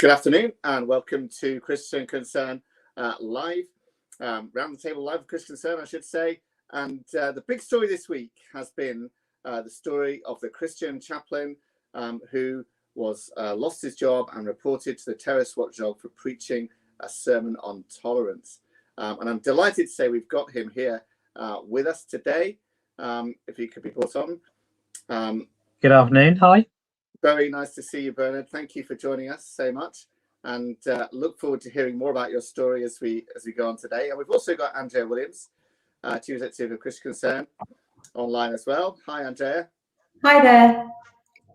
Good afternoon and welcome to Christian Concern live, round the table live of Christian Concern, I should say. And the big story this week has been the story of the Christian chaplain who was lost his job and reported to the terrorist watchdog for preaching a sermon on tolerance. And I'm delighted to say we've got him here with us today. If he could be brought on. Good afternoon. Hi. Very nice to see you, Bernard. Thank you for joining us so much, and look forward to hearing more about your story as we go on today. And we've also got Andrea Williams, Chief Executive of Christian Concern, online as well. Hi, Andrea. Hi there.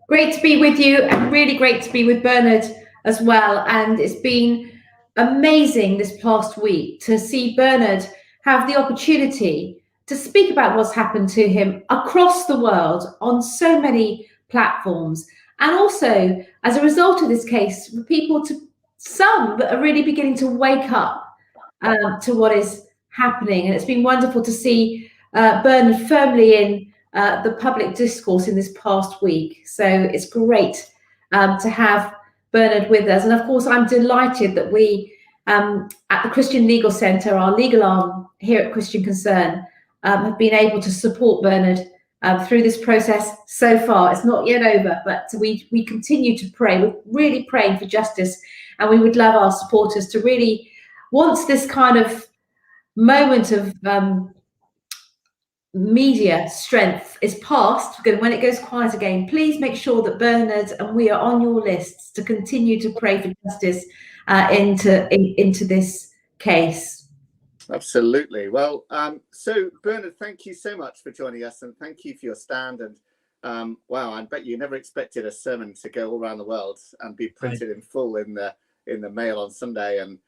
Great to be with you, and really great to be with Bernard as well. And it's been amazing this past week to see Bernard have the opportunity to speak about what's happened to him across the world on so many platforms. And also, as a result of this case, for people some that are really beginning to wake up to what is happening. And it's been wonderful to see Bernard firmly in the public discourse in this past week. So it's great to have Bernard with us. And of course, I'm delighted that we, at the Christian Legal Centre, our legal arm here at Christian Concern, have been able to support Bernard through this process so far. It's not yet over, but we continue to pray. We're really praying for justice, and we would love our supporters to really, once this kind of moment of media strength is past, when it goes quiet again, please make sure that Bernard and we are on your lists to continue to pray for justice into this case. Absolutely. Well, so Bernard, thank you so much for joining us, and thank you for your stand. And wow, I bet you never expected a sermon to go all around the world and be printed in full in the Mail on Sunday and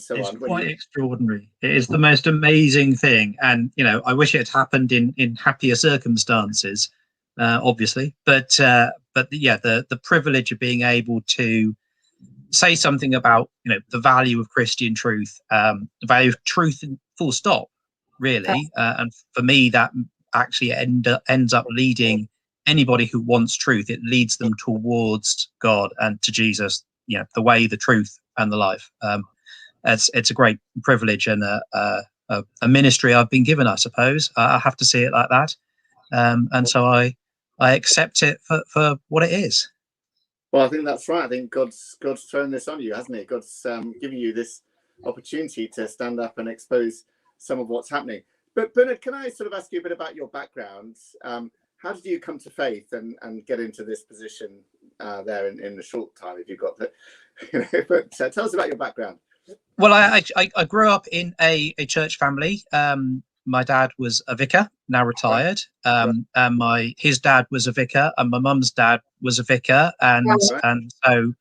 so on. It's quite extraordinary. It is the most amazing thing, and I wish it had happened in happier circumstances, obviously. But yeah, the privilege of being able to say something about the value of Christian truth, the value of truth, full stop, really. And for me, that actually ends up leading anybody who wants truth. It leads them towards God and to Jesus, the way, the truth, and the life. It's a great privilege and a ministry I've been given, I suppose. I have to see it like that, and so I accept it for what it is. Well, I think that's right. I think God's thrown this on you, hasn't he? God's giving you this opportunity to stand up and expose some of what's happening. But Bernard, can I sort of ask you a bit about your background? How did you come to faith and get into this position there in the short time, if you've got that? But tell us about your background. Well, I grew up in a church family. My dad was a vicar, now retired, and his dad was a vicar, and my mum's dad was a vicar, and so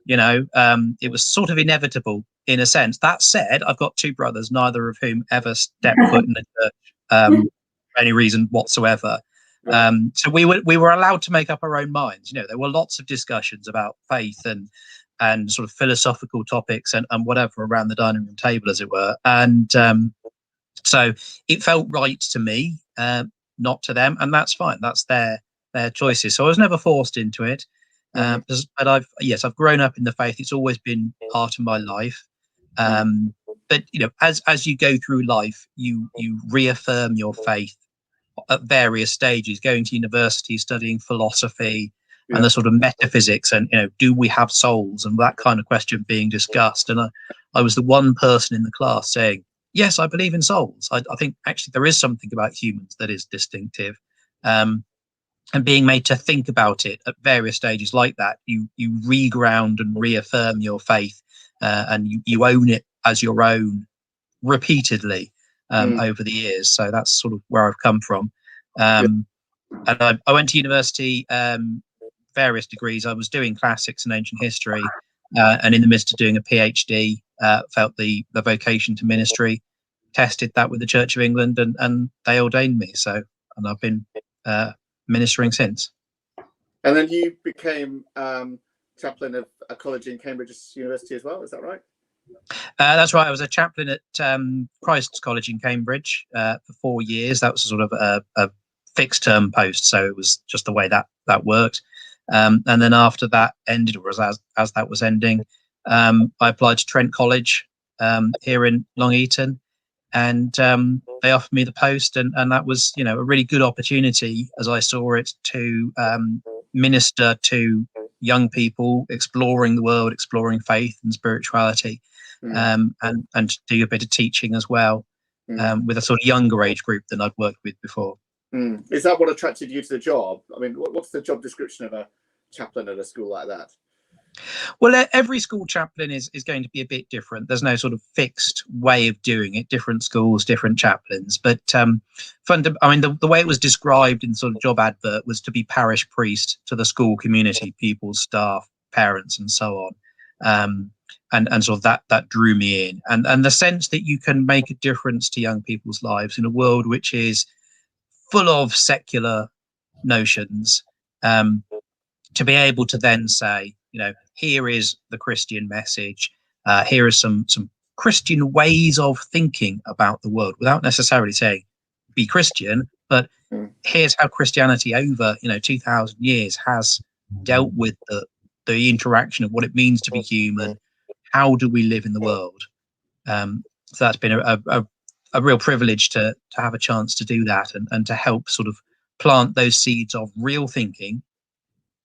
it was sort of inevitable in a sense. That said, I've got two brothers, neither of whom ever stepped foot in the church for any reason whatsoever. So we were allowed to make up our own minds. There were lots of discussions about faith and sort of philosophical topics and whatever around the dining room table, as it were, and so it felt right to me, not to them, and that's fine. That's their choices. So I was never forced into it. But I've grown up in the faith. It's always been part of my life. But as you go through life, you reaffirm your faith at various stages. Going to university, studying philosophy, and the sort of metaphysics, and do we have souls, and that kind of question being discussed. And I was the one person in the class saying, yes, I believe in souls. I think actually there is something about humans that is distinctive, and being made to think about it at various stages like that, you reground and reaffirm your faith, and you own it as your own repeatedly over the years. So that's sort of where I've come from. And I went to university, various degrees. I was doing classics and ancient history, and in the midst of doing a PhD, felt the vocation to ministry, tested that with the Church of England, and they ordained me. So, and I've been ministering since. And then you became chaplain of a college in Cambridge University as well, is that right? That's right. I was a chaplain at Christ's College in Cambridge for 4 years. That was sort of a fixed term post, so it was just the way that worked. And then after that ended, or as that was ending, I applied to Trent College here in Long Eaton, and they offered me the post, and that was, you know, a really good opportunity, as I saw it, to minister to young people exploring the world, exploring faith and spirituality, and do a bit of teaching as well, with a sort of younger age group than I'd worked with before. Is that what attracted you to the job? I mean, what's the job description of a chaplain at a school like that? Well, every school chaplain is going to be a bit different. There's no sort of fixed way of doing it. Different schools, different chaplains. But I mean, the way it was described in the sort of job advert was to be parish priest to the school community, pupils, staff, parents, and so on. And sort of that drew me in. And the sense that you can make a difference to young people's lives in a world which is full of secular notions, to be able to then say, you know, here is the Christian message. Here are some Christian ways of thinking about the world, without necessarily saying be Christian, but here's how Christianity over, you know, 2,000 years has dealt with the interaction of what it means to be human. How do we live in the world? So that's been a real privilege to have a chance to do that, and to help sort of plant those seeds of real thinking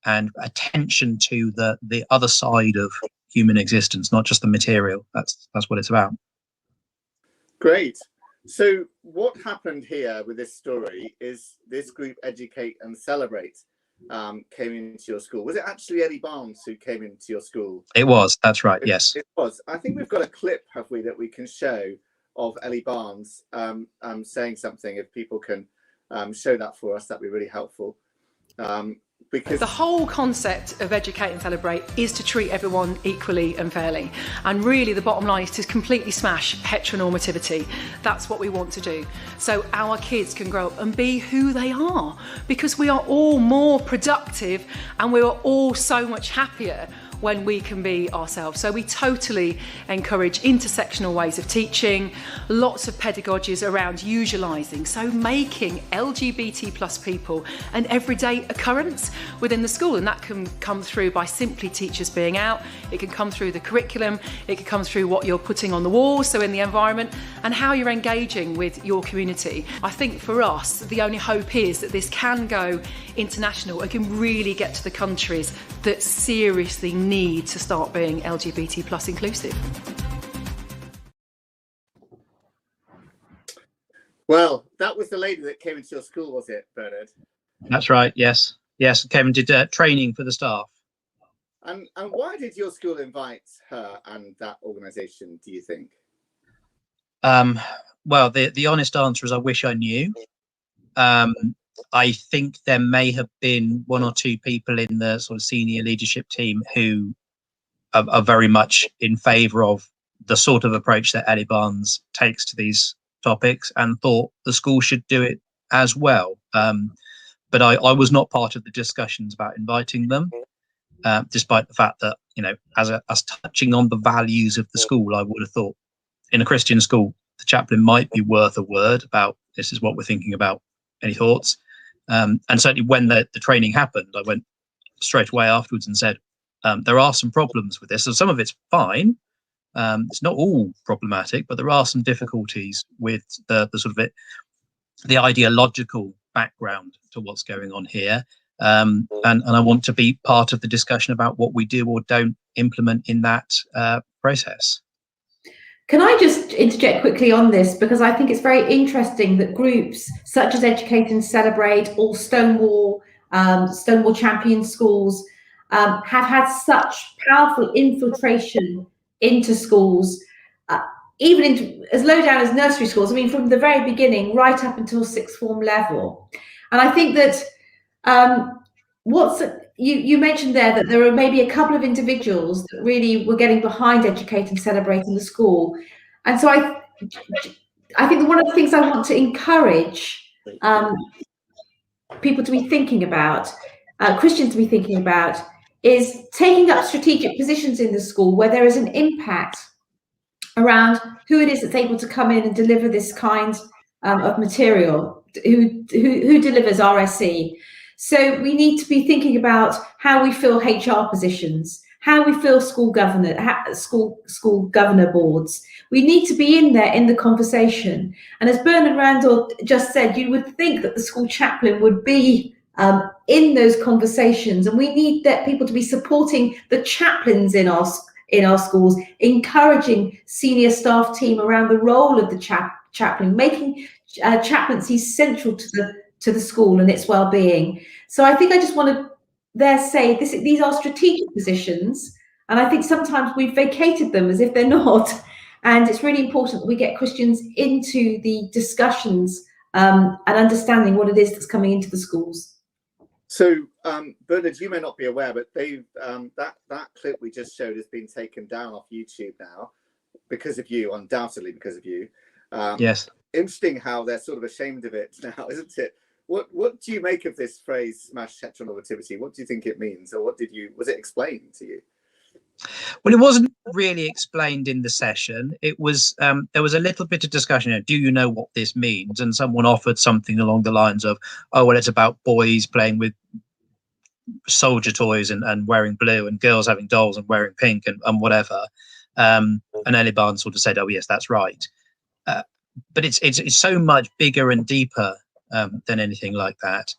and attention to the other side of human existence, not just the material. That's what it's about. Great. So what happened here with this story is this group, Educate and Celebrate, came into your school. Was it actually Ellie Barnes who came into your school? It was. That's right. Yes. It was. I think we've got a clip, have we, that we can show of Ellie Barnes saying something. If people can show that for us, that'd be really helpful. Because the whole concept of Educate and Celebrate is to treat everyone equally and fairly, and really the bottom line is to completely smash heteronormativity. That's what we want to do, so our kids can grow up and be who they are, because we are all more productive and we are all so much happier when we can be ourselves. So we totally encourage intersectional ways of teaching, lots of pedagogies around usualising, so making LGBT plus people an everyday occurrence within the school, and that can come through by simply teachers being out, it can come through the curriculum, it can come through what you're putting on the walls, so in the environment, and how you're engaging with your community. I think for us, the only hope is that this can go international and can really get to the countries that seriously need to start being LGBT plus inclusive. Well, that was the lady that came into your school, was it, Bernard? That's right. Yes. Came and did training for the staff. And why did your school invite her and that organisation, do you think? Well, the honest answer is I wish I knew. I think there may have been one or two people in the sort of senior leadership team who are very much in favour of the sort of approach that Ellie Barnes takes to these topics, and thought the school should do it as well. But I was not part of the discussions about inviting them, despite the fact that, you know, as touching on the values of the school, I would have thought in a Christian school, the chaplain might be worth a word about this is what we're thinking about. Any thoughts? And certainly when the training happened, I went straight away afterwards and said, there are some problems with this. So some of it's fine. It's not all problematic, but there are some difficulties with the sort of the ideological background to what's going on here. And I want to be part of the discussion about what we do or don't implement in that process. Can I just interject quickly on this, because I think it's very interesting that groups such as Educate and Celebrate, or Stonewall champion schools have had such powerful infiltration into schools, even into as low down as nursery schools. I mean, from the very beginning, right up until sixth form level. And I think that you mentioned there that there are maybe a couple of individuals that really were getting behind Educate and Celebrate in the school. And so I think one of the things I want to encourage people to be thinking about, Christians to be thinking about, is taking up strategic positions in the school where there is an impact around who it is that's able to come in and deliver this kind of material, who delivers RSE. So we need to be thinking about how we fill HR positions, how we feel school governor boards. We need to be in there in the conversation. And as Bernard Randall just said, you would think that the school chaplain would be in those conversations, and we need that people to be supporting the chaplains in our schools, encouraging senior staff team around the role of the chaplain, making chaplaincy central to the school and its well-being. So I think I just want to say these are strategic positions, and I think sometimes we've vacated them as if they're not. And it's really important that we get Christians into the discussions and understanding what it is that's coming into the schools. So, Bernard, you may not be aware, but they've that clip we just showed has been taken down off YouTube now because of you, undoubtedly because of you. Yes. Interesting how they're sort of ashamed of it now, isn't it? What do you make of this phrase, smash heteronormativity? What do you think it means, or was it explained to you? Well, it wasn't really explained in the session. It was there was a little bit of discussion. Do you know what this means? And someone offered something along the lines of, "Oh, well, it's about boys playing with soldier toys and wearing blue, and girls having dolls and wearing pink and whatever." And Ellie Barnes sort of said, "Oh, yes, that's right." But it's so much bigger and deeper than anything like that.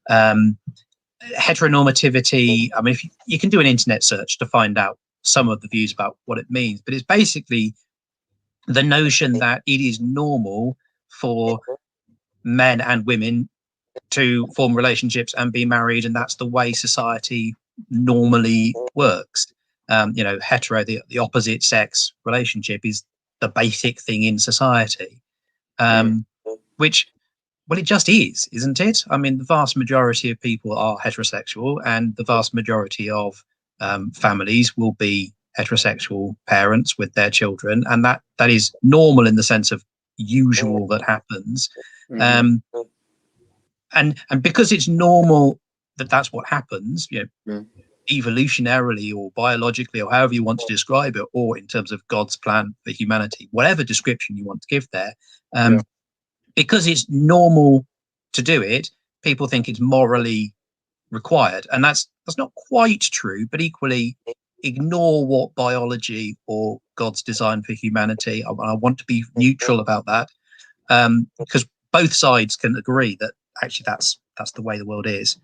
Heteronormativity. I mean, if you can do an internet search to find out some of the views about what it means, but it's basically the notion that it is normal for men and women to form relationships and be married, and that's the way society normally works. Hetero, the opposite sex relationship, is the basic thing in society, which, well, it just is, isn't it? I mean, the vast majority of people are heterosexual, and the vast majority of families will be heterosexual parents with their children, and that is normal in the sense of usual that happens. And because it's normal that's what happens, evolutionarily or biologically, or however you want to describe it, or in terms of God's plan for humanity, whatever description you want to give there, because it's normal to do it, people think it's morally required, and that's not quite true. But equally, ignore what biology or God's design for humanity. I want to be neutral about that, because both sides can agree that actually that's the way the world is.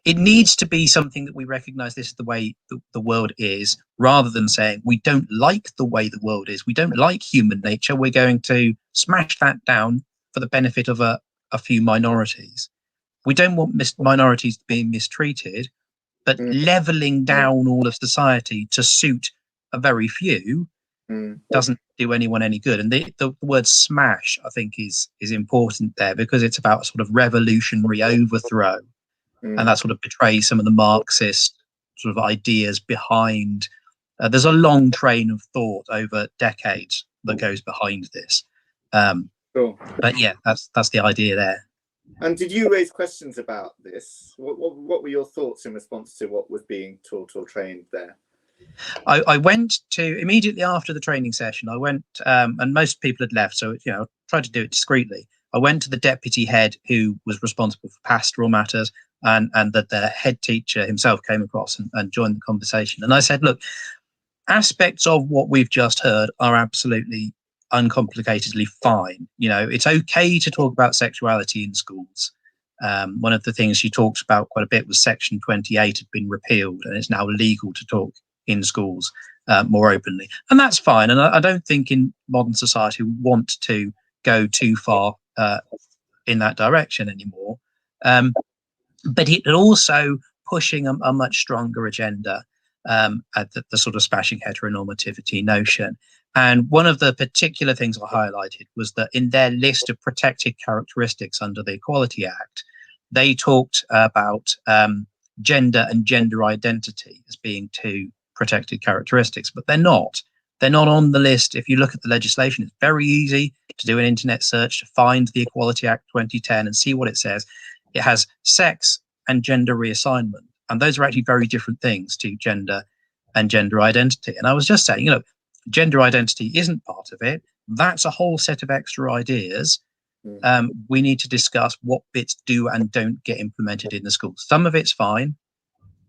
It needs to be something that we recognize this is the way the world is, rather than saying we don't like the way the world is, we don't like human nature, we're going to smash that down for the benefit of a few minorities. We don't want minorities to be mistreated, but leveling down all of society to suit a very few doesn't do anyone any good. And the word smash, I think, is important there, because it's about sort of revolutionary overthrow. And that sort of betrays some of the Marxist sort of ideas behind. There's a long train of thought over decades that goes behind this. Sure. But yeah, that's the idea there. And did you raise questions about this? What were your thoughts in response to what was being taught or trained there? I went to, immediately after the training session, I went, and most people had left, so I tried to do it discreetly. I went to the deputy head who was responsible for pastoral matters, and that the head teacher himself came across and joined the conversation. And I said, look, aspects of what we've just heard are absolutely uncomplicatedly fine. It's okay to talk about sexuality in schools. One of the things she talked about quite a bit was Section 28 had been repealed, and it's now legal to talk in schools more openly. And that's fine. And I don't think in modern society we want to go too far in that direction anymore. But it also pushing a much stronger agenda at the sort of smashing heteronormativity notion. And one of the particular things I highlighted was that in their list of protected characteristics under the Equality Act, they talked about gender and gender identity as being two protected characteristics, but they're not. They're not on the list. If you look at the legislation, it's very easy to do an internet search to find the Equality Act 2010 and see what it says. It has sex and gender reassignment, and those are actually very different things to gender and gender identity. And I was just saying, gender identity isn't part of it. That's a whole set of extra ideas. we need to discuss what bits do and don't get implemented in the school. Some of it's fine.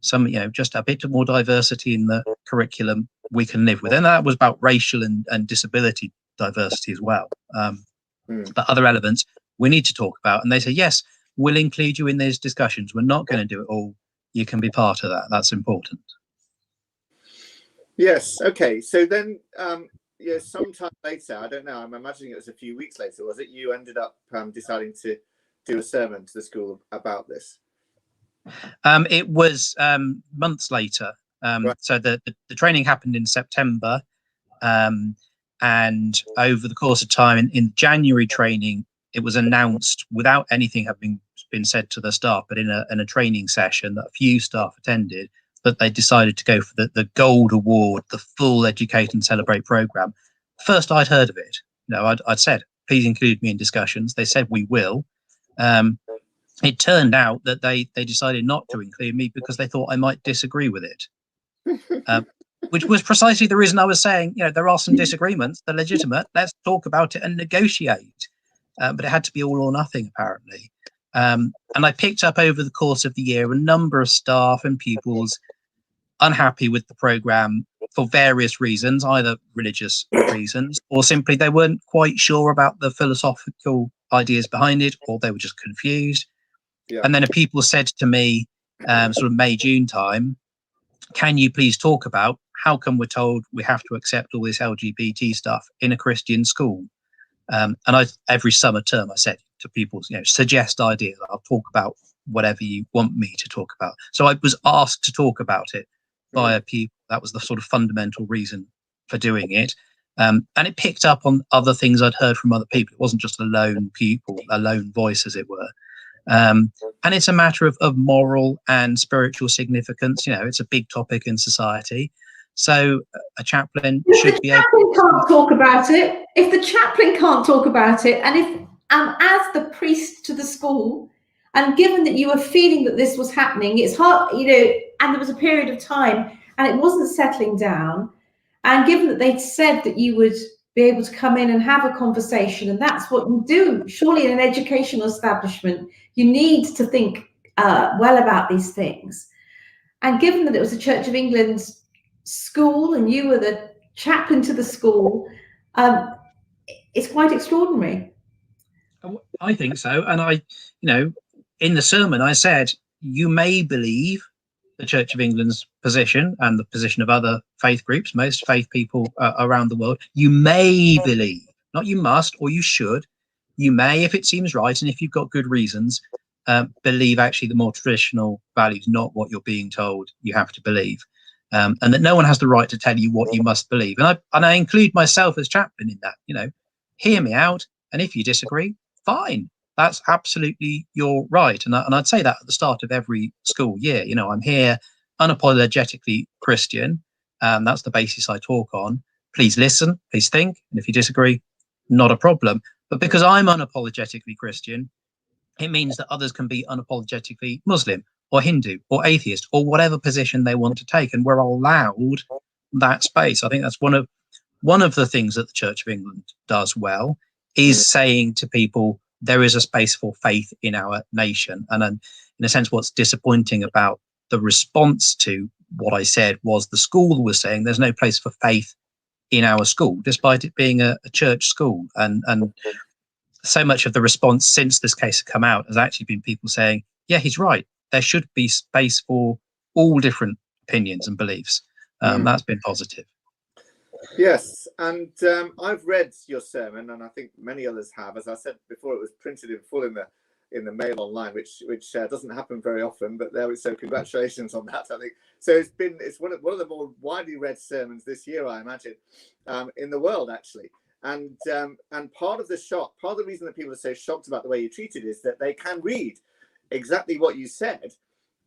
Some, just a bit more diversity in the curriculum we can live with. And that was about racial and disability diversity as well. But other elements we need to talk about. And they say, yes, we'll include you in these discussions. We're not going to do it all. You can be part of that. That's important. Yes. Okay. So then, sometime later, I don't know, I'm imagining it was a few weeks later, was it? You ended up deciding to do a sermon to the school about this. It was months later. Right. So the training happened in September. And over the course of time in January training, it was announced without anything having been said to the staff, but in a training session that a few staff attended, that they decided to go for the Gold Award, the full Educate and Celebrate programme. First I'd heard of it. I'd said, please include me in discussions. They said, we will. It turned out that they decided not to include me because they thought I might disagree with it, which was precisely the reason I was saying, there are some disagreements, they're legitimate. Let's talk about it and negotiate. But it had to be all or nothing, apparently. And I picked up over the course of the year a number of staff and pupils unhappy with the programme for various reasons, either religious reasons or simply they weren't quite sure about the philosophical ideas behind it, or they were just confused. Yeah. And then people said to me, sort of May, June time, can you please talk about how come we're told we have to accept all this LGBT stuff in a Christian school? And every summer term I said to people, suggest ideas. I'll talk about whatever you want me to talk about. So I was asked to talk about it by people. That was the sort of fundamental reason for doing it. And it picked up on other things I'd heard from other people. It wasn't just a lone pupil, a lone voice, as it were. And it's a matter of moral and spiritual significance. It's a big topic in society. So a chaplain should be able to can't talk about it. If the chaplain can't talk about it, and if as the priest to the school, and given that you were feeling that this was happening, it's hard, and there was a period of time and it wasn't settling down, and given that they'd said that you would be able to come in and have a conversation, and that's what you do, surely in an educational establishment, you need to think well about these things. And given that it was a Church of England school and you were the chaplain to the school, it's quite extraordinary. I think so. And I, in the sermon, I said, you may believe the Church of England's position and the position of other faith groups, most faith people around the world. You may believe, not you must or you should. You may, if it seems right and if you've got good reasons, believe actually the more traditional values, not what you're being told you have to believe. And that no one has the right to tell you what you must believe. And I include myself as chaplain in that, hear me out. And if you disagree, fine. That's absolutely your right. And I'd say that at the start of every school year. I'm here unapologetically Christian. That's the basis I talk on. Please listen, please think. And if you disagree, not a problem. But because I'm unapologetically Christian, it means that others can be unapologetically Muslim or Hindu or atheist or whatever position they want to take. And we're allowed that space. I think that's one of the things that the Church of England does well, is saying to people, there is a space for faith in our nation. And in a sense, what's disappointing about the response to what I said was the school was saying there's no place for faith in our school, despite it being a church school. And so much of the response since this case had come out has actually been people saying, yeah, he's right. There should be space for all different opinions and beliefs. That's been positive. Yes, and I've read your sermon, and I think many others have. As I said before, it was printed in full in the Mail online, which doesn't happen very often. But there, so congratulations on that. I think so. It's one of the more widely read sermons this year, I imagine, in the world actually. And part of the reason that people are so shocked about the way you treat it is that they can read exactly what you said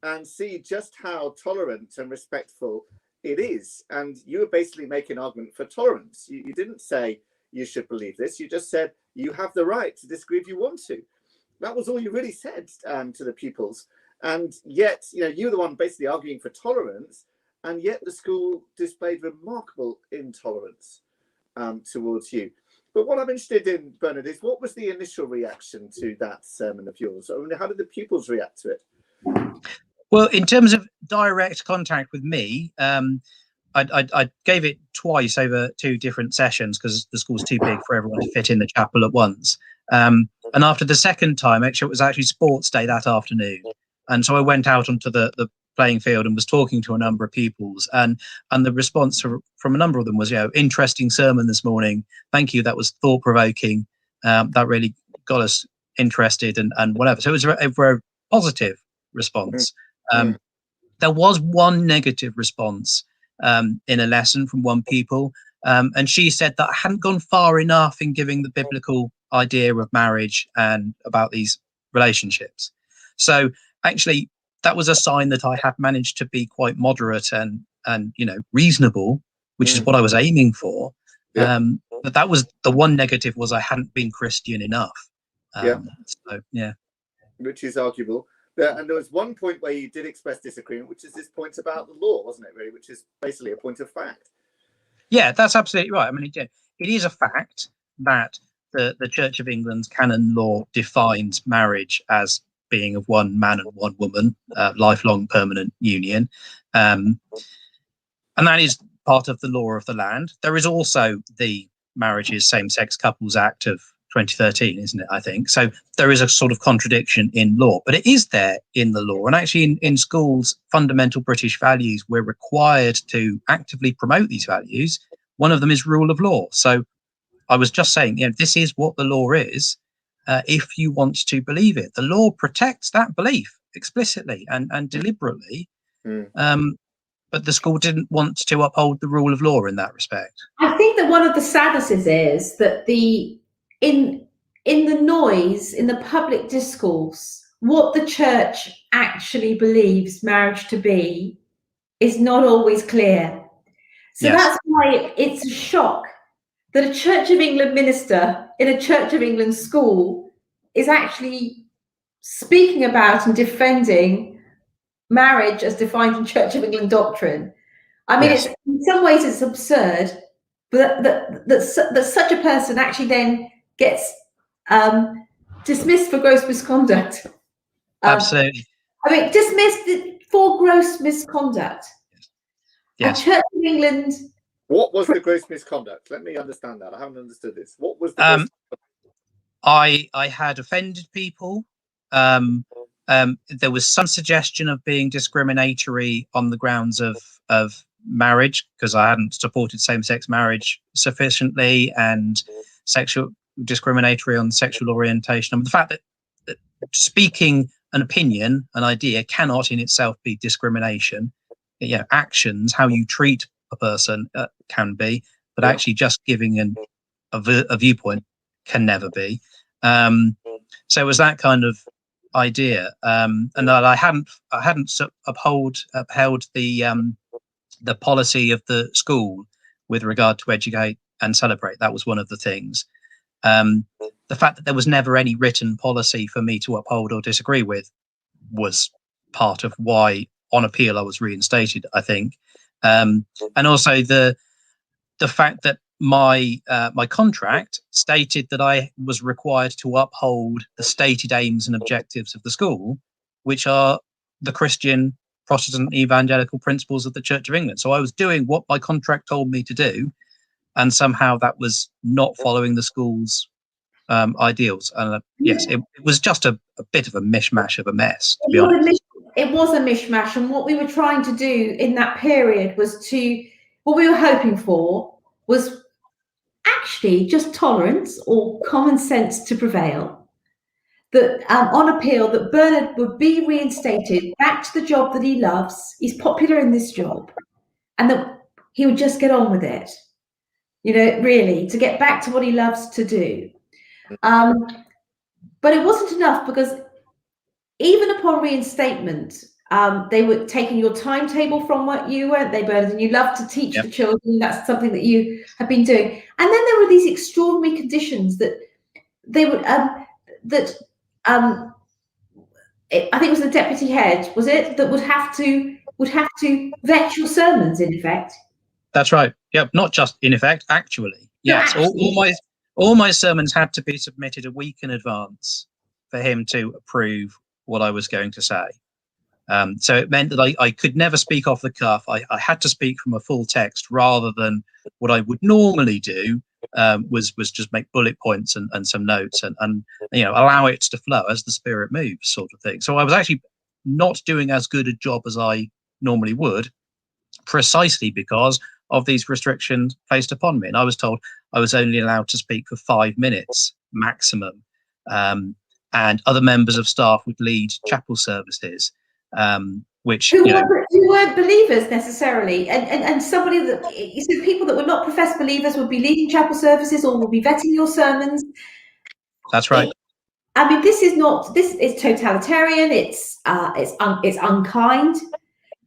and see just how tolerant and respectful it is. And you were basically making an argument for tolerance. You didn't say you should believe this. You just said you have the right to disagree if you want to. That was all you really said to the pupils. And yet, you were the one basically arguing for tolerance. And yet the school displayed remarkable intolerance towards you. But what I'm interested in, Bernard, is what was the initial reaction to that sermon of yours? I mean, how did the pupils react to it? Well, in terms of direct contact with me, I gave it twice over 2 different sessions because the school's too big for everyone to fit in the chapel at once. And after the second time, actually, it was actually sports day that afternoon. And so I went out onto the playing field and was talking to a number of pupils. And the response from a number of them was, interesting sermon this morning. Thank you. That was thought provoking. That really got us interested and whatever. So it was a very positive response. There was one negative response in a lesson from one pupil, and she said that I hadn't gone far enough in giving the biblical idea of marriage and about these relationships. So actually, that was a sign that I had managed to be quite moderate and reasonable, which is what I was aiming for. But that was the one negative, was I hadn't been Christian enough. Which is arguable. And there was one point where you did express disagreement, which is this point about the law, wasn't it, really? Which is basically a point of fact. Yeah, that's absolutely right. I mean, it is a fact that the Church of England's canon law defines marriage as being of one man and one woman, lifelong permanent union. And that is part of the law of the land. There is also the Marriages Same-Sex Couples Act of 2013, isn't it, I think? So there is a sort of contradiction in law, but it is there in the law. And actually in schools, fundamental British values, we're required to actively promote these values. One of them is rule of law. So I was just saying, this is what the law is, if you want to believe it. The law protects that belief explicitly and deliberately. But the school didn't want to uphold the rule of law in that respect. I think that one of the sadnesses is that in the noise, in the public discourse, what the church actually believes marriage to be is not always clear. So that's why it's a shock that a Church of England minister in a Church of England school is actually speaking about and defending marriage as defined in Church of England doctrine. I mean, it's, in some ways it's absurd, but that such a person actually then gets dismissed for gross misconduct. Absolutely. I mean, dismissed for gross misconduct. Yes. A Church of England. What was the gross misconduct? Let me understand that. I haven't understood this. What was the gross I had offended people. There was some suggestion of being discriminatory on the grounds of marriage, because I hadn't supported same-sex marriage sufficiently, and sexual discriminatory on sexual orientation. And the fact that speaking an opinion, an idea, cannot in itself be discrimination. Actions, how you treat a person can be, but actually just giving a viewpoint can never be. So it was that kind of idea, and that I hadn't upheld the policy of the school with regard to educate and celebrate. That was one of the things. The fact that there was never any written policy for me to uphold or disagree with was part of why on appeal I was reinstated, I think. And also the fact that my contract stated that I was required to uphold the stated aims and objectives of the school, which are the Christian, Protestant, evangelical principles of the Church of England. So I was doing what my contract told me to do, and somehow that was not following the school's ideals. And yes, it was just a bit of a mishmash of a mess, to be honest. It was a mishmash, and what we were trying to do in that period was what we were hoping for was actually just tolerance or common sense to prevail. That on appeal, that Bernard would be reinstated back to the job that he loves. He's popular in this job, and that he would just get on with it. Really, to get back to what he loves to do. But it wasn't enough, because even upon reinstatement, they were taking your timetable from what you, weren't they, Bernard? And you love to teach the children. That's something that you have been doing. And then there were these extraordinary conditions that they would I think it was the deputy head, was it, that would have to vet your sermons, in effect. That's right. Yeah, not just in effect, actually. Yes, all my sermons had to be submitted a week in advance for him to approve what I was going to say. So it meant that I could never speak off the cuff. I had to speak from a full text rather than what I would normally do, was just make bullet points and some notes and allow it to flow as the Spirit moves, sort of thing. So I was actually not doing as good a job as I normally would, precisely because of these restrictions placed upon me. And I was told I was only allowed to speak for 5 minutes maximum. And other members of staff would lead chapel services, which who weren't believers necessarily, and somebody that you said people that were not professed believers would be leading chapel services or would be vetting your sermons. That's right. I mean, this is totalitarian. It's unkind.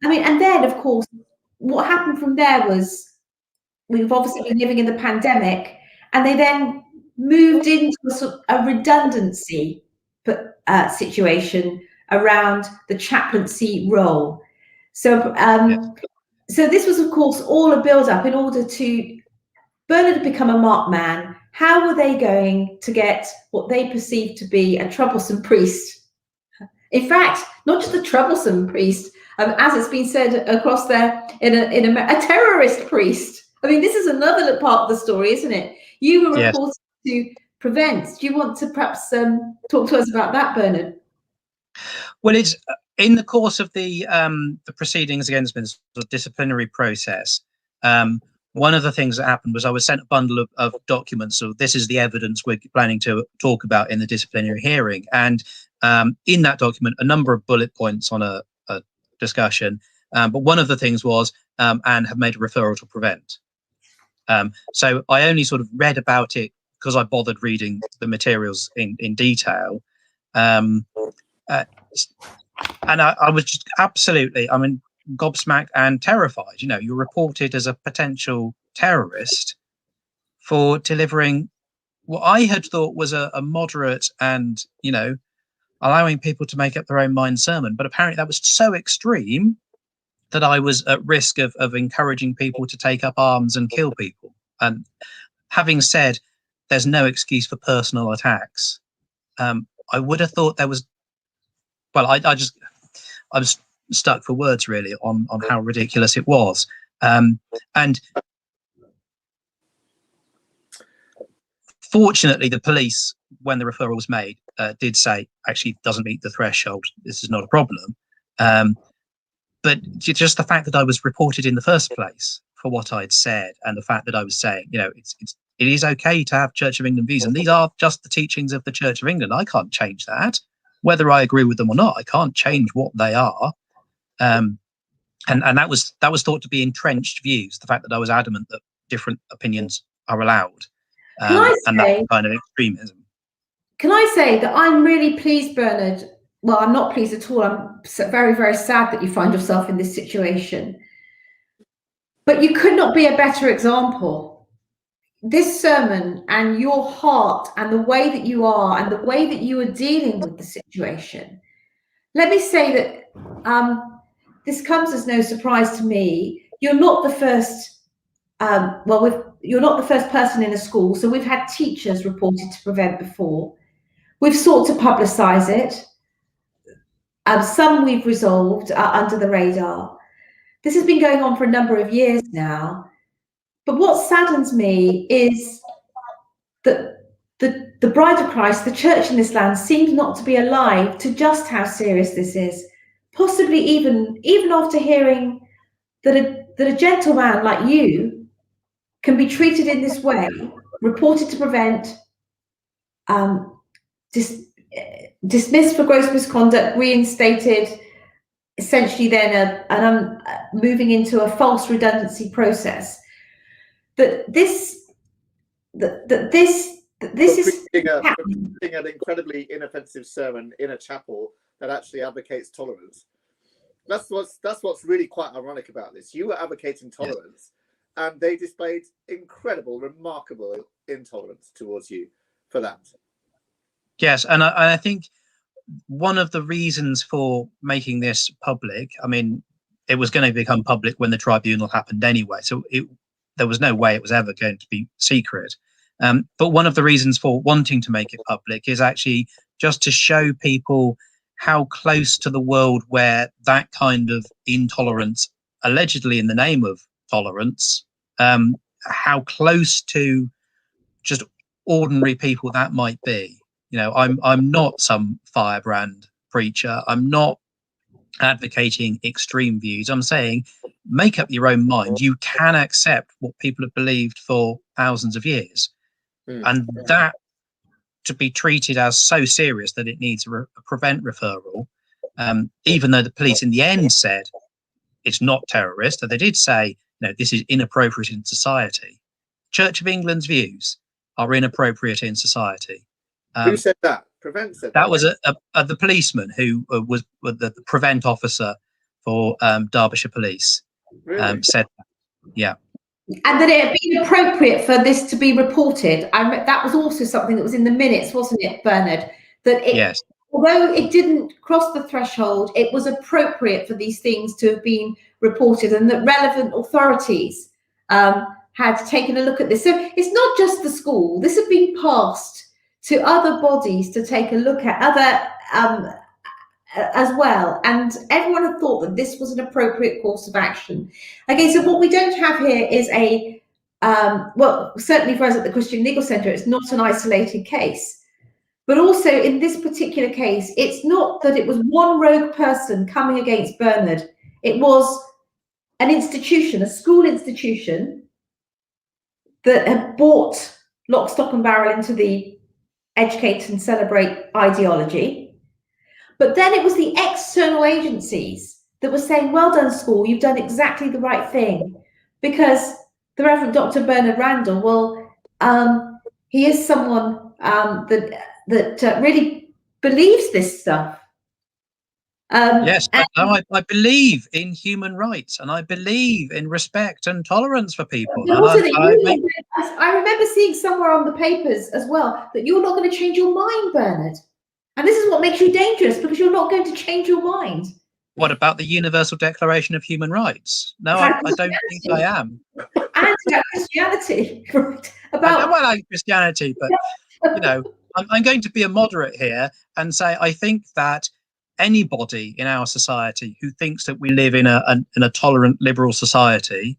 I mean, and then of course, what happened from there was we've obviously been living in the pandemic, and they then moved into a redundancy situation around the chaplaincy role. So so this was of course all a build-up in order to Bernard become a marked man. How were they going to get what they perceived to be a troublesome priest? In fact, not just a troublesome priest, as it's been said across there, a terrorist priest. I mean, this is another part of the story, isn't it? You were reported to prevent. Do you want to perhaps talk to us about that, Bernard? Well, it's in the course of the proceedings against me, the disciplinary process. One of the things that happened was I was sent a bundle of documents. So this is the evidence we're planning to talk about in the disciplinary hearing. And in that document, a number of bullet points on a discussion. But one of the things was, and have made a referral to prevent. So I only sort of read about it because I bothered reading the materials in detail. And I was just absolutely, gobsmacked and terrified. You're reported as a potential terrorist for delivering what I had thought was a moderate and, allowing people to make up their own mind sermon. But apparently that was so extreme that I was at risk of encouraging people to take up arms and kill people. And having said there's no excuse for personal attacks, I would have thought there was, well, I was stuck for words really on how ridiculous it was. And fortunately, the police, when the referral was made, did say, actually doesn't meet the threshold. This is not a problem. But just the fact that I was reported in the first place for what I'd said, and the fact that I was saying, it is okay to have Church of England views, and these are just the teachings of the Church of England. I can't change that. Whether I agree with them or not, I can't change what they are. And that was thought to be entrenched views, the fact that I was adamant that different opinions are allowed. And that kind of extremism. Can I say that I'm really pleased, Bernard? Well, I'm not pleased at all. I'm very, very sad that you find yourself in this situation. But you could not be a better example. This sermon and your heart and the way that you are and the way that you are dealing with the situation. Let me say that this comes as no surprise to me. You're not the first, you're not the first person in a school. So we've had teachers reported to prevent before. We've sought to publicise it. Some we've resolved under the radar. This has been going on for a number of years now. But what saddens me is that the Bride of Christ, the church in this land, seems not to be alive to just how serious this is. Possibly even after hearing that a gentleman like you can be treated in this way, reported to prevent, dismissed for gross misconduct, reinstated, essentially then moving into a false redundancy process. This is an incredibly inoffensive sermon in a chapel that actually advocates tolerance. That's what's really quite ironic about this. You were advocating tolerance, and they displayed incredible, remarkable intolerance towards you for that. Yes, and I think one of the reasons for making this public, it was going to become public when the tribunal happened anyway, so there was no way it was ever going to be secret. But one of the reasons for wanting to make it public is actually just to show people how close to the world where that kind of intolerance, allegedly in the name of tolerance, how close to just ordinary people that might be. You know, I'm not some firebrand preacher. I'm not advocating extreme views. I'm saying make up your own mind. You can accept what people have believed for thousands of years, and that to be treated as so serious that it needs a prevent referral, even though the police in the end said it's not terrorist, and they did say, no, this is inappropriate in society. Church of England's views are inappropriate in society. Who said that? Prevent said that? That was the policeman who was the prevent officer for Derbyshire Police. Really? Said that. Yeah. And that it had been appropriate for this to be reported. That was also something that was in the minutes, wasn't it, Bernard? That it, yes. Although it didn't cross the threshold, it was appropriate for these things to have been reported, and that relevant authorities had taken a look at this. So it's not just the school. This had been passed to other bodies to take a look at, other as well, and everyone had thought that this was an appropriate course of action. Okay, so what we don't have here is a well, certainly for us at the Christian Legal Centre, it's not an isolated case, but also in this particular case, it's not that it was one rogue person coming against Bernard. It was an institution, a school institution, that had bought lock, stock and barrel into the educate and celebrate ideology. But then it was the external agencies that were saying, well done, school, you've done exactly the right thing. Because the Reverend Dr. Bernard Randall, well, he is someone that really believes this stuff. Yes, I believe in human rights, and I believe in respect and tolerance for people. I remember seeing somewhere on the papers as well that you're not going to change your mind, Bernard. And this is what makes you dangerous, because you're not going to change your mind. What about the Universal Declaration of Human Rights? No, I don't think I am. And Christianity. About Christianity, but you know, I'm going to be a moderate here and say I think that anybody in our society who thinks that we live in a tolerant, liberal society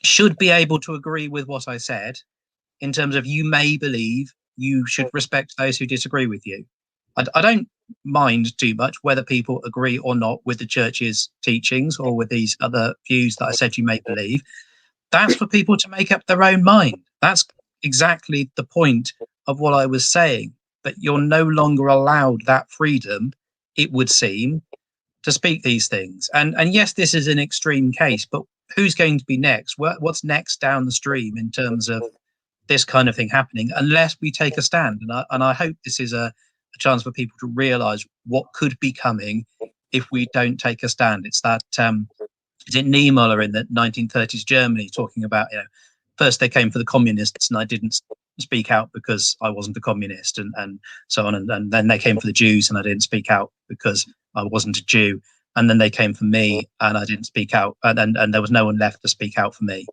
should be able to agree with what I said in terms of you may believe, you should respect those who disagree with you. I don't mind too much whether people agree or not with the church's teachings or with these other views that I said you may believe. That's for people to make up their own mind. That's exactly the point of what I was saying. But you're no longer allowed that freedom, it would seem, to speak these things. And yes, this is an extreme case, but who's going to be next? What's next down the stream in terms of this kind of thing happening, unless we take a stand? And I hope this is a chance for people to realize what could be coming if we don't take a stand. It's that is it Niemöller in the 1930s Germany talking about, you know, first they came for the communists and I didn't speak out because I wasn't a communist, and so on, and then they came for the Jews and I didn't speak out because I wasn't a Jew, and then they came for me and I didn't speak out, and there was no one left to speak out for me.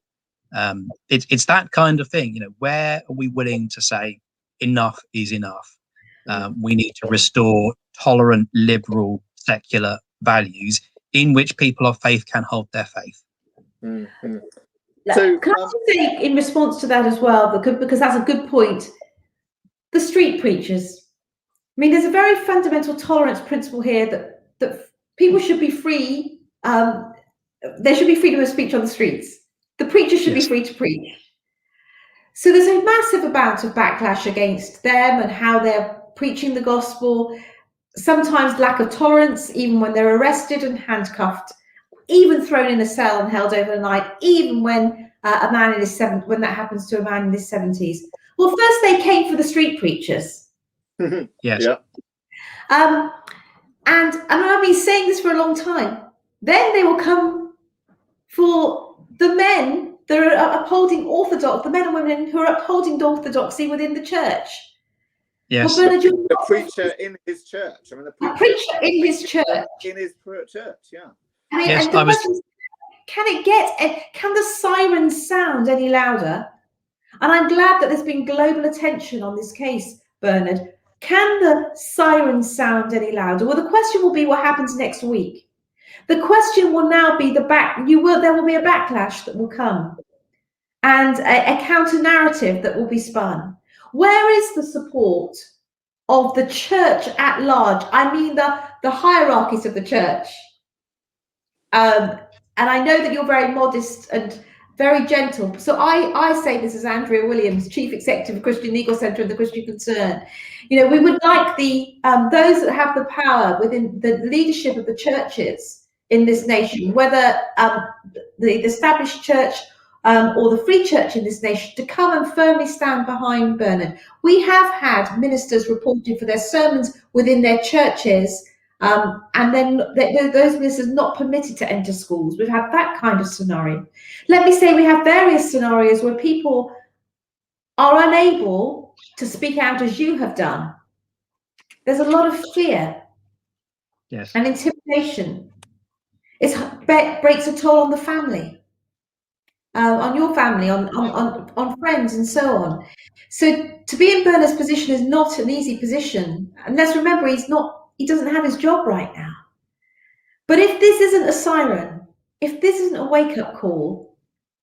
It's that kind of thing, you know. Where are we willing to say enough is enough? We need to restore tolerant, liberal, secular values in which people of faith can hold their faith. Mm-hmm. So, can I just say in response to that as well, because that's a good point, the street preachers. I mean, there's a very fundamental tolerance principle here that people should be free. There should be freedom of speech on the streets. The preacher should be free to preach. So there's a massive amount of backlash against them and how they're preaching the gospel. Sometimes lack of tolerance, even when they're arrested and handcuffed, even thrown in a cell and held overnight, even when a man in his when that happens to a man in his 70s. Well, first they came for the street preachers. Yes. Yeah. And I've been saying this for a long time. Then they will come for the men that are upholding orthodox, the men and women who are upholding orthodoxy within the church. Yes. Well, Bernard, The preacher in his church. I mean, the preacher in his church. In his church, yeah. I mean, Yes, and the question is, can the sirens sound any louder? And I'm glad that there's been global attention on this case, Bernard. Can the sirens sound any louder? Well, the question will be what happens next week. The question will now be there will be a backlash that will come, and a counter narrative that will be spun. Where is the support of the church at large? I mean the hierarchies of the church. And I know that you're very modest and very gentle. So I say this as Andrea Williams, Chief Executive of Christian Legal Centre and the Christian Concern. You know, we would like those that have the power within the leadership of the churches in this nation, whether the established church or the free church in this nation, to come and firmly stand behind Bernard. We have had ministers reporting for their sermons within their churches, and then those ministers not permitted to enter schools. We've had that kind of scenario. Let me say we have various scenarios where people are unable to speak out as you have done. There's a lot of fear, yes, and intimidation. It breaks a toll on the family, on your family, on friends, and so on. So to be in Bernard's position is not an easy position. And let's remember, he doesn't have his job right now. But if this isn't a siren, if this isn't a wake-up call,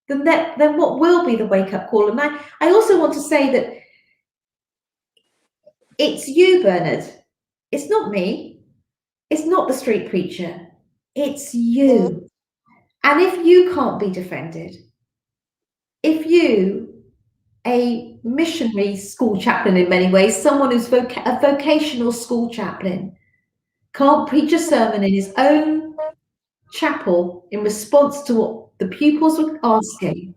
then what will be the wake-up call? And I also want to say that it's you, Bernard. It's not me. It's not the street preacher. It's you. And if you can't be defended, if you, a missionary school chaplain in many ways, someone who's a vocational school chaplain, can't preach a sermon in his own chapel in response to what the pupils were asking,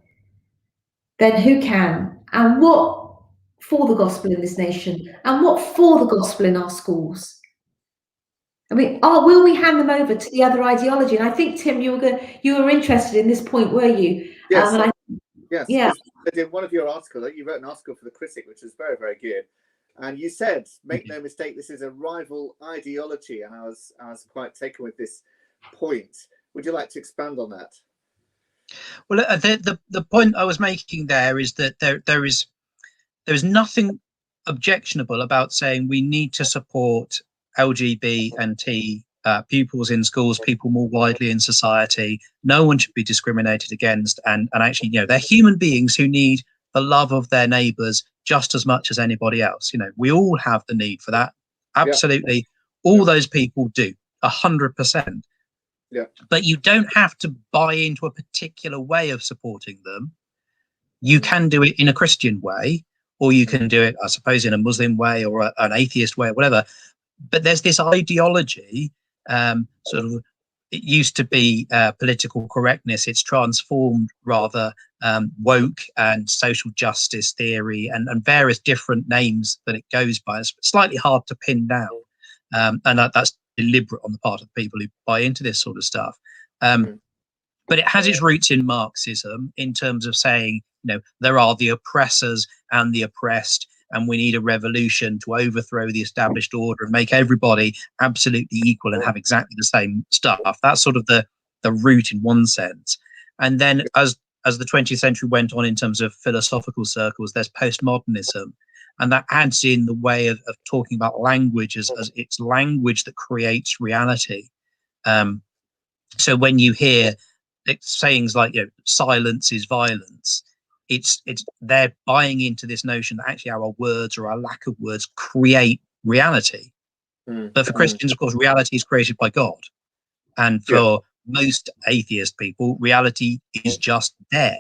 then who can? And what for the gospel in this nation? And what for the gospel in our schools? I mean, will we hand them over to the other ideology? And I think, Tim, you were interested in this point, were you? Yes. Yes. Yeah. In one of your articles, you wrote an article for the Critic, which was very, very good. And you said, make no mistake, this is a rival ideology. And I was quite taken with this point. Would you like to expand on that? Well, the point I was making there is that there is nothing objectionable about saying we need to support LGBT and T pupils in schools, people more widely in society. No one should be discriminated against, and actually, they're human beings who need the love of their neighbours just as much as anybody else. We all have the need for that. Absolutely, yeah. All those people do, 100%. Yeah. But you don't have to buy into a particular way of supporting them. You can do it in a Christian way, or you can do it, I suppose, in a Muslim way or an atheist way or whatever. But there's this ideology, sort of, it used to be political correctness. It's transformed rather woke and social justice theory and various different names that it goes by. It's slightly hard to pin down. And that's deliberate on the part of people who buy into this sort of stuff. But it has its roots in Marxism in terms of saying, there are the oppressors and the oppressed, and we need a revolution to overthrow the established order and make everybody absolutely equal and have exactly the same stuff. That's sort of the root in one sense. And then as the 20th century went on in terms of philosophical circles, there's postmodernism. And that adds in the way of talking about language as it's language that creates reality. So when you hear sayings like, silence is violence, it's they're buying into this notion that actually our words or our lack of words create reality. But for Christians, of course, reality is created by God. And for most atheist people, reality is just there,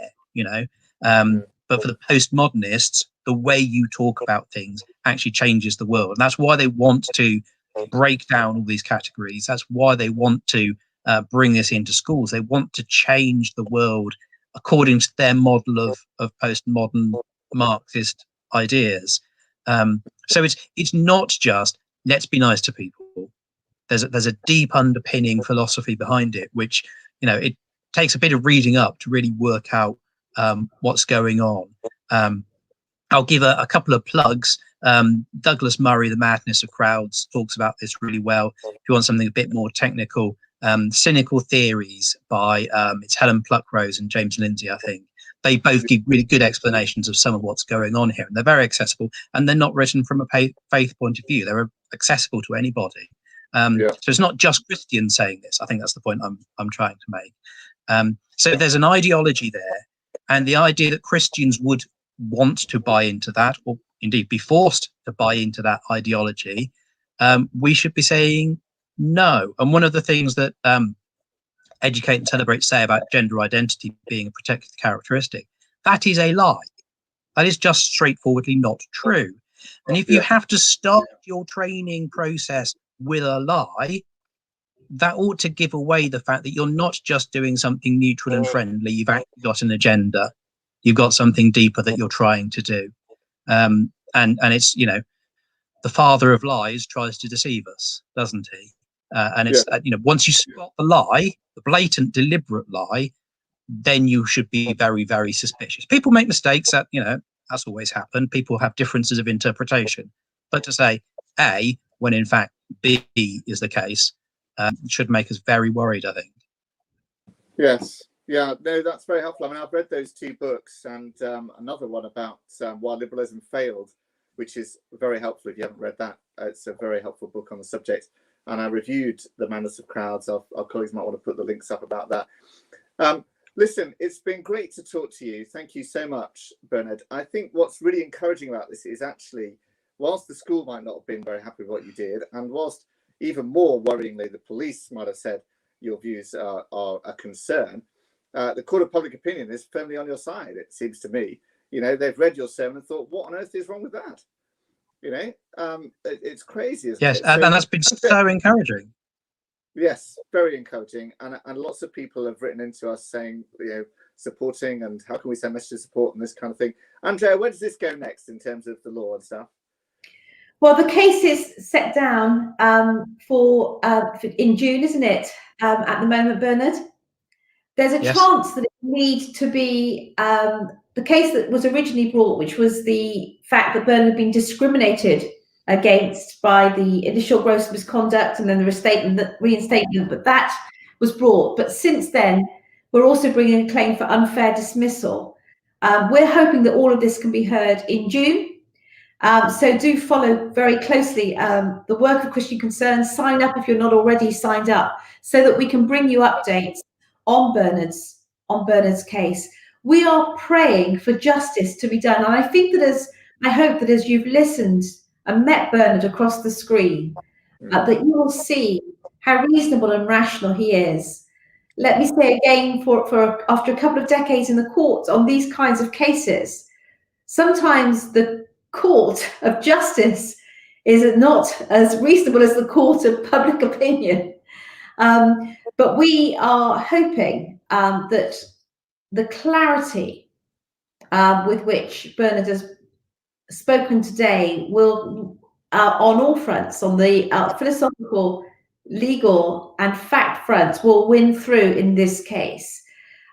But for the postmodernists, the way you talk about things actually changes the world. And that's why they want to break down all these categories. That's why they want to bring this into schools. They want to change the world according to their model of postmodern Marxist ideas. So it's not just let's be nice to people. There's a deep underpinning philosophy behind it, which it takes a bit of reading up to really work out what's going on. I'll give a couple of plugs. Douglas Murray, The Madness of Crowds, talks about this really well. If you want something a bit more technical, Cynical Theories by it's Helen Pluckrose and James Lindsay, I think. They both give really good explanations of some of what's going on here, and they're very accessible, and they're not written from a faith point of view. They're accessible to anybody. So it's not just Christians saying this. I think that's the point I'm trying to make. So there's an ideology there, and the idea that Christians would want to buy into that, or indeed be forced to buy into that ideology, we should be saying no. And one of the things that Educate and Celebrate say about gender identity being a protected characteristic, that is a lie. That is just straightforwardly not true. And if you have to start your training process with a lie, that ought to give away the fact that you're not just doing something neutral and friendly. You've actually got an agenda. You've got something deeper that you're trying to do. And it's, you know, the father of lies tries to deceive us, doesn't he? And it's, you know, once you spot the lie, the blatant, deliberate lie, then you should be very, very suspicious. People make mistakes. That, you know, that's always happened. People have differences of interpretation. But to say A, when in fact B is the case, should make us very worried, I think. Yes. Yeah, no, that's very helpful. I mean, I've read those two books, and another one about why liberalism failed, which is very helpful if you haven't read that. It's a very helpful book on the subject. And I reviewed The Madness of Crowds. Our colleagues might want to put the links up about that. Listen, it's been great to talk to you. Thank you so much, Bernard. I think what's really encouraging about this is actually, whilst the school might not have been very happy with what you did, and whilst even more worryingly, the police might have said your views are a concern, the court of public opinion is firmly on your side, it seems to me. You know, they've read your sermon and thought, what on earth is wrong with that? You know, it's crazy. Yes, and that's been so encouraging. Yes, very encouraging. And lots of people have written into us saying, you know, supporting and how can we send messages of support and this kind of thing. Andrea, where does this go next in terms of the law and stuff? Well, the case is set down for in June, isn't it? At the moment, Bernard, there's a chance that it needs to be the case that was originally brought, which was the fact that Bernard had been discriminated against by the initial gross misconduct and then the reinstatement, but that was brought. But since then, we're also bringing a claim for unfair dismissal. We're hoping that all of this can be heard in June. So do follow very closely the work of Christian Concern. Sign up if you're not already signed up, so that we can bring you updates on Bernard's case. We are praying for justice to be done, and I think that I hope that as you've listened and met Bernard across the screen, that you will see how reasonable and rational he is. Let me say again, for after a couple of decades in the courts on these kinds of cases, sometimes the court of justice is not as reasonable as the court of public opinion. But we are hoping that the clarity with which Bernard has spoken today will, on all fronts, on the philosophical, legal and fact fronts, will win through in this case.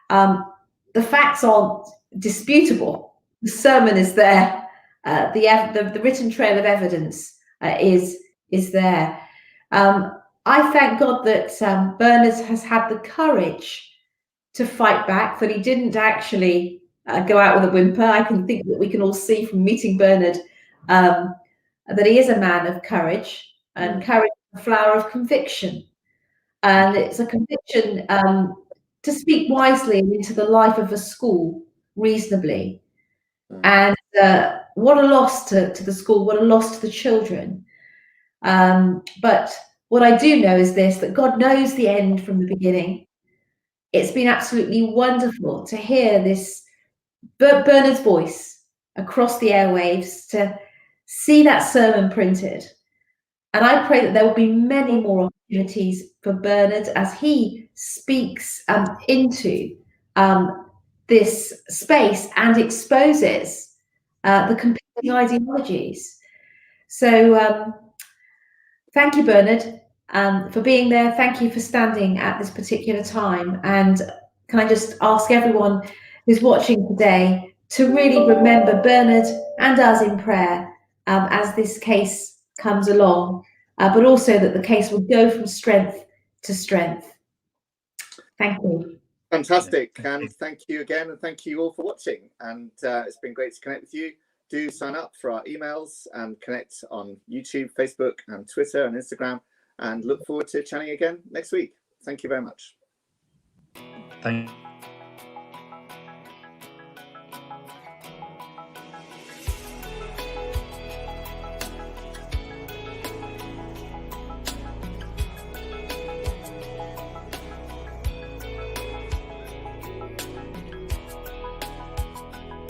The facts are disputable. The sermon is there. The written trail of evidence is there. I thank God that Bernard has had the courage to fight back, that he didn't actually go out with a whimper. I can think that we can all see from meeting Bernard that he is a man of courage, and courage is the flower of conviction. And it's a conviction to speak wisely into the life of a school reasonably. And what a loss to the school, what a loss to the children. But what I do know is this, that God knows the end from the beginning. It's been absolutely wonderful to hear this Bernard's voice across the airwaves, to see that sermon printed. And I pray that there will be many more opportunities for Bernard as he speaks into this space and exposes the competing ideologies. So thank you, Bernard, for being there. Thank you for standing at this particular time. And can I just ask everyone who's watching today to really remember Bernard and us in prayer as this case comes along, but also that the case will go from strength to strength. Thank you. Fantastic. And thank you again. And thank you all for watching. And it's been great to connect with you. Do sign up for our emails and connect on YouTube, Facebook, and Twitter and Instagram. And look forward to chatting again next week. Thank you very much. Thank you.